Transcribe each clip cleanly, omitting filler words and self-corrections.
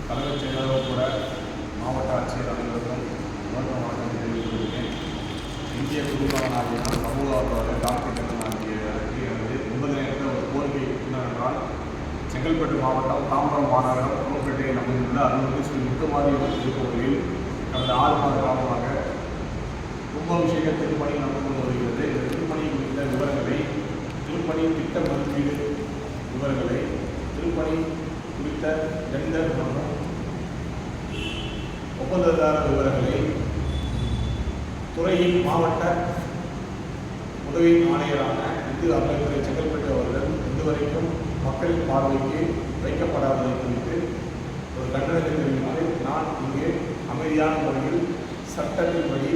தலைமைச் செயலாளர் கூட மாவட்ட ஆட்சியர் அனைவருக்கும் வணக்கம் தெரிவித்துள்ளேன். இந்திய குடிமகனாகிய சமூக ஆர்வலர் கார்த்திகேயன் ஆகிய முதலில் ஒரு கோரிக்கை என்னவென்றால், செங்கல்பட்டு மாவட்டம் தாம்பரம் மாநகரம் புதுப்பேட்டையில் அமைந்துள்ள அருள்மிகு ஸ்ரீ முத்துமாரி திருக்கோவிலில் கடந்த 6 மாத காலமாக கும்பாபிஷேக திருப்பணி நடந்து வருகிறது. இந்த திருப்பணி குறித்த விவரங்களை, திருப்பணி திட்ட மதிப்பீடு விவரங்களை, திருப்பணி குறித்த டெண்டர் மற்றும் ஒப்பந்ததார விவரங்களை துறையின் மாவட்ட உதவி ஆணையரான இந்து அறநிலையத்துறை செங்கல்பட்டு அவர்கள் இதுவரைக்கும் மக்களின் பார்வைக்கு வைக்கப்படாததை குறித்து ஒரு கண்டனத்தை தெரிவித்து நான் இங்கே அமைதியான முறையில் சட்டத்தின்படி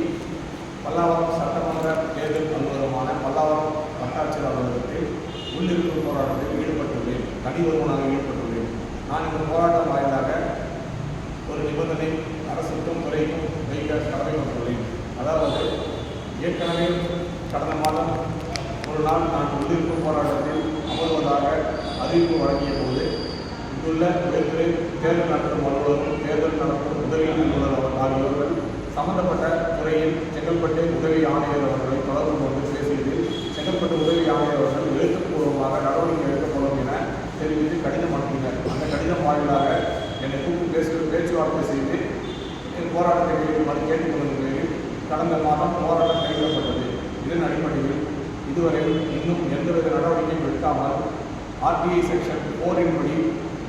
பல்லாவரம் சட்டமன்ற தேர்தல் அலுவலகமான பல்லாவரம் வட்டாட்சியர் அலுவலகத்தில் உள்ளிருப்பு போராட்டத்தில் ஈடுபட்டுள்ளேன். தனி ஒருவனாக ஈடுபட்டுள்ளேன். நான் இந்த போராட்டம் வாயிலாக ஒரு நிபந்தனை அரசுக்கும் துறைக்கும் வைக்க கடமைப்பட்டுள்ளேன். அதாவது, ஏற்கனவே கடந்த மாதம் ஒரு நாள் நான் உள்ளிருப்பு போராட்டத்தில் அமர்வதாக அறிவிப்பு வழங்கிய போது இங்குள்ள உயர்துறை தேர்தல் நடத்தும் அலுவலரும் தேர்தல் நடத்தும் உதவி அலுவலர் ஆகியோர்கள் சம்பந்தப்பட்ட துறையில் செங்கல்பட்டு உதவி ஆணையர் அவர்களை தொடர்பு கொண்டு பேசியதில் செங்கல்பட்டு உதவி ஆணையர் அவர்கள் எழுத்துப்பூர்வமாக நடவடிக்கை எடுக்கப்படும் என தெரிவித்து கடிதம் அனுப்பினர். அந்த கடிதம் வாயிலாக என்னை கூப்பிட்டு பேச்சுவார்த்தை செய்து போராட்டத்தை கேட்டுக்கொண்ட பேரில் கடந்த மாதம் போராட்டம் கைவிடப்பட்டது. இதன் அடிப்படையில் இதுவரை இன்னும் எந்தவித நடவடிக்கையும் எடுக்காமல் RTI செக்ஷன் 4 படி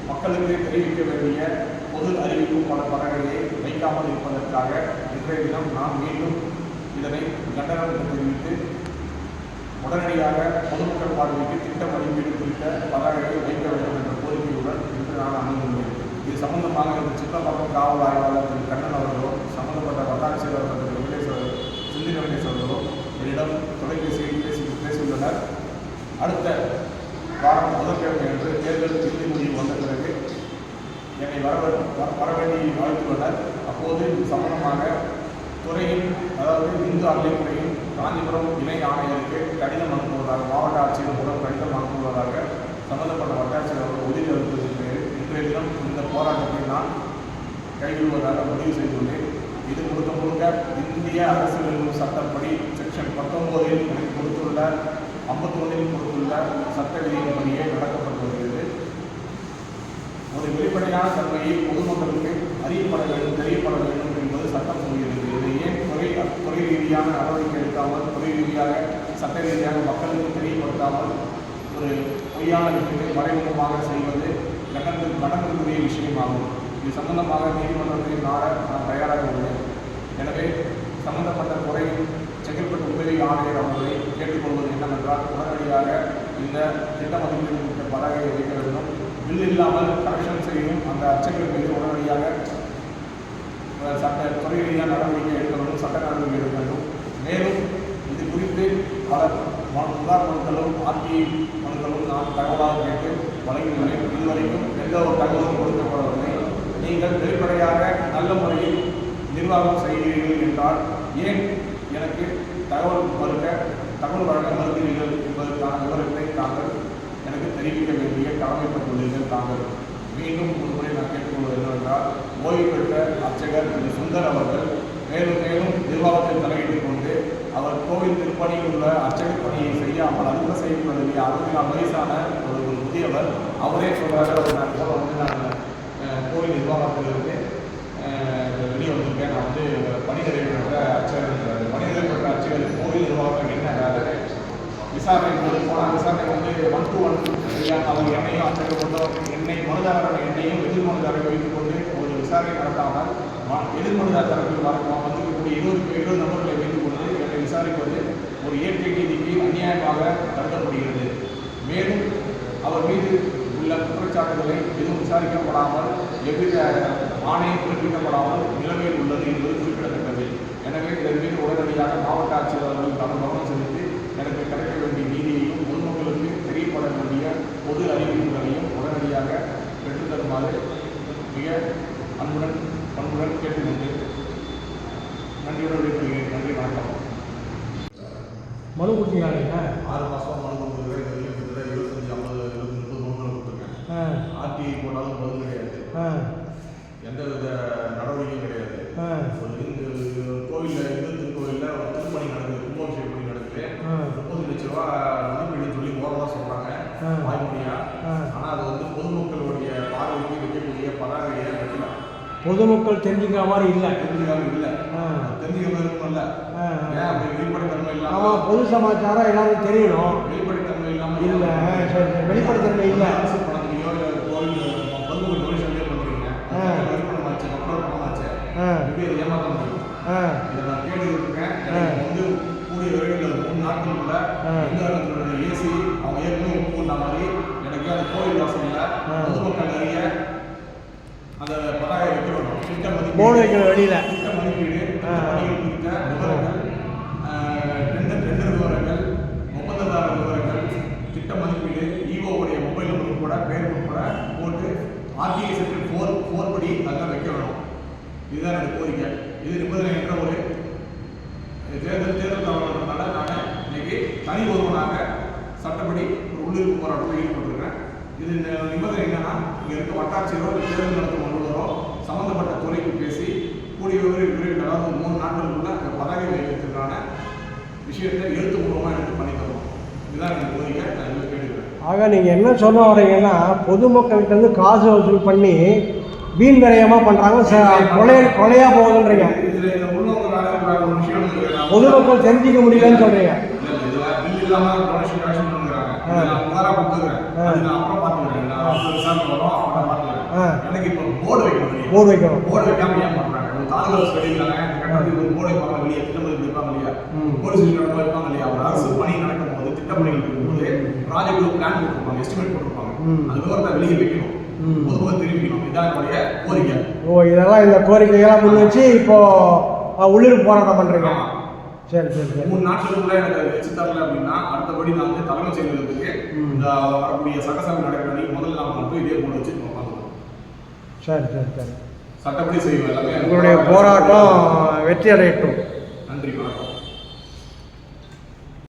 மக்களுக்கு தெரிவிக்க வேண்டிய பொது அறிவிக்கும் பல பலகையை வைக்காமல் இருப்பதற்காக இன்றைய தினம் நான் மீண்டும் இதனை கண்டனம் தெரிவித்து உடனடியாக பொதுமக்கள் பார்வைக்கு திட்ட மதிப்பீடு குறித்த பலகையை வைக்க வேண்டும் என்ற கோரிக்கையுடன் இன்று நான் அணுகுள்ளேன். இது சம்பந்தமாக இந்த சித்தப்பக்கம் காவல் ஆய்வாளர் திரு கண்ணன் அவர்களும் சம்பந்தப்பட்ட வட்டாட்சியர் அவர்கள் சிந்தின வெங்கடேஷ் அவர்களும் என்னிடம் தொலைபேசியில் பேசியுள்ளனர். அடுத்த வாரம் புதன்கிழமை என்று தேர்தல் இறுதி முடிவு வந்த பிறகு என்னை வரவேண்டி அழைத்துள்ளனர். அப்போது இது சம்பந்தமாக துறையின், அதாவது இந்து அறநிலையத்துறையின் காஞ்சிபுரம் இணை ஆணையருக்கு கடிதம் அனுப்புவதாக, மாவட்ட ஆட்சியர் மூலம் கடிதம் அனுப்புவதாக சம்பந்தப்பட்ட வட்டாட்சியர் அவர்கள் உறுதி அளித்ததன் பேரில் இன்றைய தினம் இந்த போராட்டத்தை நான் கைவிடுவதாக முடிவு செய்துள்ளேன். இது முழுக்க இந்திய அரசியலமைப்பு சட்டப்படி செக்ஷன் 19 எனக்கு கொடுத்துள்ள 51 கொடுத்துள்ள சட்ட விதியின்படியே நடக்கப்பட்டு வருகிறது. ஒரு வெளிப்படையான தன்மையை பொதுமக்களுக்கு அறியப்பட வேண்டும், தெரியப்பட வேண்டும் என்பது சட்டம் சொல்கிறது. இதை ஏன் துறை ரீதியான நடவடிக்கை எடுக்காமல், துறை ரீதியாக சட்ட ரீதியாக மக்களுக்கு தெரியப்படுத்தாமல் ஒரு பொய்யான விஷயத்தை மறைமுகமாக செய்வது கடனுக்குரிய விஷயமாகும். இது சம்பந்தமாக நீதிமன்றத்தை நாட நான் தயாராக உள்ளேன். எனவே சம்பந்தப்பட்ட துறையின் செங்கல்பட்டு உதவி ஆணையர் அவர்களை கேட்டுக்கொள்வது என்னவென்றால், உடனடியாக இந்த திட்ட மதிப்பீடு குறித்த பலகையை வைக்க வேண்டும். பில் இல்லாமல் கரெக்ஷன் செய்யும் அந்த அச்சங்கள் மீது உடனடியாக துறை ரீதியாக நடவடிக்கை எடுக்க வேண்டும், சட்ட நடவடிக்கை எடுக்க வேண்டும். மேலும் இது குறித்து பல புகார் மனுக்களும் RTI மனுக்களும் நான் தகவலாக கேட்டு வழங்கியுள்ளேன். இதுவரைக்கும் எந்த ஒரு தகவலும் கொடுக்கப்படவில்லை. நீங்கள் வெளிப்படையாக நல்ல முறையில் நிர்வாகம் செய்கிறீர்கள் என்றால் ஏன் எனக்கு தகவல் வழங்க மறுக்கிறீர்கள் என்பதற்கான விவரத்தை தாங்கள் எனக்கு தெரிவிக்க வேண்டிய கடமைப்பட்டுள்ளீர்கள். தாங்கள் மீண்டும் ஒரு முறை நான் கேட்டுக்கொள்வது என்னவென்றால், ஓய்வு பெற்ற அர்ச்சகர் திரு சுந்தர் அவர்கள் மேலும் நிர்வாகத்தில் தலையிட்டுக் கொண்டு அவர் கோவில் திருப்பணியில் உள்ள அர்ச்சகர் பணியை செய்யாமல் அதுவும் செய்யப்படவில்லை. 64 வயசான ஒரு முதியவர் அவரே சொல்கிறார்கள், நான் போல நான் கோவில் நிர்வாகத்திலிருந்து வெளியே வந்திருக்கேன், நான் பணி நிறைவேற்ற அர்ச்சகர், பணி நிறைவேற்ற அர்ச்சகர் கோவில் நிர்வாகம் என்ன வேலை விசாரணை போனால் விசாரணை 1 to 1 அவர் என்னையும் அர்ச்சகர் கொண்டவர் என்னை மனுதாரர் என்னையும் எதிர் மனுதாரரை வைத்துக் கொண்டு ஒரு விசாரணை நடத்தாமல் எதிர் மனுதார தரப்பில் வந்திருக்கக்கூடிய 20 நபர்களை வைத்துக் கொண்டு என்னை விசாரிப்பது ஒரு இயற்கை நீதிக்கு அநியாயமாக கருதப்படுகிறது. மேலும் அவர் மீது உள்ள குற்றச்சாட்டுகளை எதுவும் விசாரிக்கப்படாமல், எவ்வித ஆணையம் பிறப்பிக்கப்படாமல் நிலைமையில் உள்ளது என்பது குறிப்பிடத்தக்கது. எனவே இதன் மீது உடனடியாக மாவட்ட ஆட்சியர் அவர்கள் கவனம் செலுத்தி எனக்கு கிடைக்க வேண்டிய நீதியையும் பொதுமக்களுக்கு தெரியப்பட வேண்டிய பொது அறிவிப்புகளையும் உடனடியாக பெற்றுத்தருமாறு மிக பண்புடன் கேட்டுக்கொண்டு நன்றியுடன் விடைபெறுகிறேன். நன்றி, வணக்கம். மனு கொடுத்தீங்களா? 6 மாதம் மனு கொடுத்துருக்கேன். 25, 50, 20, 30 நோட்டு கொடுத்துருக்கேன். RTI போட்டாலும் பதில் கிடையாது. எந்த வித நடவடிக்கையும் கிடையாது. ஆ. ஒரு கோவிலில் இந்து திருக்கோவிலில் ஒரு திருப்பணி நடக்குது, கும்பாபிஷேக பணி நடக்குது. 30 லட்ச ரூபா மதிப்பீடுன்னு சொல்லி ஓரமாக சொல்கிறாங்க வாய்மொழியா. ஆனால் அது வந்து பொதுமக்களுடைய பார்வைக்கு வைக்கக்கூடிய பதாகையை வைக்கலாம். பொதுமக்கள் தெரிஞ்சுக்கிற மாதிரி இல்லை. தெரிஞ்சுக்காம இல்லை, தெரிஞ்சுக்கிற மாதிரி இருக்கும்ல. ஏன் அப்படி வெளிப்படைத்தன்மை இல்லாமல்? ஆமாம், பொது சமாச்சாரம் எல்லாரும் தெரியணும். வெளிப்படைத்தன்மை இல்லாமல் இல்லை, சரி சரி, வெளிப்படைத்தன்மை இல்லை. அரசு பணத்துலையோ இல்லை கோவில் பொதுமக்கள் டொனேஷன்லேயோ பண்ணுறீங்க. பணமாச்சு, மக்களோட பணமாச்சு, எப்படி அதை ஏமாற்ற முடியும்? இதை நான் கேட்டுக்கிட்டு இருக்கேன். எனக்கு வந்து கூடிய விரைவில் 3 நாட்களுக்குள்ள இந்தியாவுடைய ஏசி அவங்க ஏற்கனவே ஒப்புக்கொண்ட மாதிரி எனக்கு அந்த கோவில் வாசலில் பொதுமக்கள் நிறைய அந்த பதாகை வைக்கணும். திட்ட மதிப்பீடு, போர்டு வைக்கணும் வெளியில். திட்ட மதிப்பீடு, பணிகள் குறித்த விவரங்கள், டெண்டர் விவரங்கள், ஒப்பந்ததாரர் விவரங்கள், திட்ட மதிப்பீடு, ஈஓவுடைய மொபைல் நம்பர் உட்பட பேர் உட்பட போட்டு ஆர்டிஐ செக்ஷன் 4 படி அதெல்லாம் வைக்க வேணும். இதுதான் எனக்கு கோரிக்கை. இது நிபந்தனை என்ற ஒரு தேர்தல் தவறுனால நான் இன்னைக்கு தனி ஒருவனாக சட்டப்படி ஒரு உள்ளிருப்பு போராட்டத்தில் ஈடுபட்டிருக்கேன். இது நிபந்தனை என்னன்னா, இங்கே இருக்க வட்டாட்சியரோ தேர்தல் நடத்தும் அலுவலரோ சம்பந்தப்பட்ட துறைக்கு பேசி கூடிய விரைவில், அதாவது 3 நாட்களுக்குள்ள அந்த பதாகை வைக்கிறதுக்கான விஷயத்தை எழுத்துப்பூர்வமாக எடுத்து பண்ணி தரணும். இதுதான் எனக்கு கோரிக்கை. நான் இதில் கேட்டுக்கிறேன். ஆக நீங்கள் என்ன சொல்ல வரீங்கன்னா, பொதுமக்கள்கிட்ட இருந்து காசு வசூல் பண்ணி வீண் விரயமாக பண்ணுறாங்க, கொலையாக போகுதுன்றீங்க. இதில் உள்ளவங்க வேற ஒரு விஷயம் பொதுமக்கள் தெரிஞ்சிக்க முடியலன்னு சொல்கிறீங்க. பில் இல்லாமல் டொனேஷன் கலெக்ஷன் பண்ணுறாங்க. நான் புகாராக கொடுத்துக்கிறேன். அது நான் அப்புறம் பார்த்துக்கிறேன். நான் விசாரணை வரும், அப்புறம் பார்த்துக்கிறேன். எனக்கு இப்போ போர்டு வைக்கணும். போர்டு வைக்காம ஏன் பண்ணுறாங்க? ஒரு தாலுகா வெளியிட்டாங்க, இந்த கட்டணத்துக்கு ஒரு போர்டு வைப்பாங்க இல்லையா, திட்டமதிப்பு வைப்பாங்க இல்லையா, போலீஸ் ஸ்டேஷன் வைப்பாங்க இல்லையா. ஒரு அரசு பணி நடக்கும் போது திட்டப்பணிகள் இருக்கும்போது ப்ராஜெக்ட் பிளான் போட்டிருப்பாங்க, எஸ்டிமேட் போட்டிருப்பாங்க. அது விவரத்தை வெளியே வைக்கணும், பொதுமக்கள் தெரிவிக்கணும். இதான் என்னுடைய கோரிக்கை. இதெல்லாம் இந்த கோரிக்கையெல்லாம் முன் வச்சு இப்போ உள்ளிருப்பு போராட்டம் பண்ணுறீங்க. சரி சரி சரி. 3 நாட்களுக்குள்ள எனக்கு வச்சு தரல அப்படின்னா அடுத்தபடி நான் வந்து தலைமைச் செயலகத்துக்கு இந்த வரக்கூடிய சட்டசபை நடக்கிற அன்னைக்கு முதல்ல நான் மட்டும் இதே போல வச்சு பார்க்கணும். சரி சரி சரி. சட்டப்படி செய்வோம் எல்லாமே. உங்களுடைய போராட்டம் வெற்றி அடையட்டும்.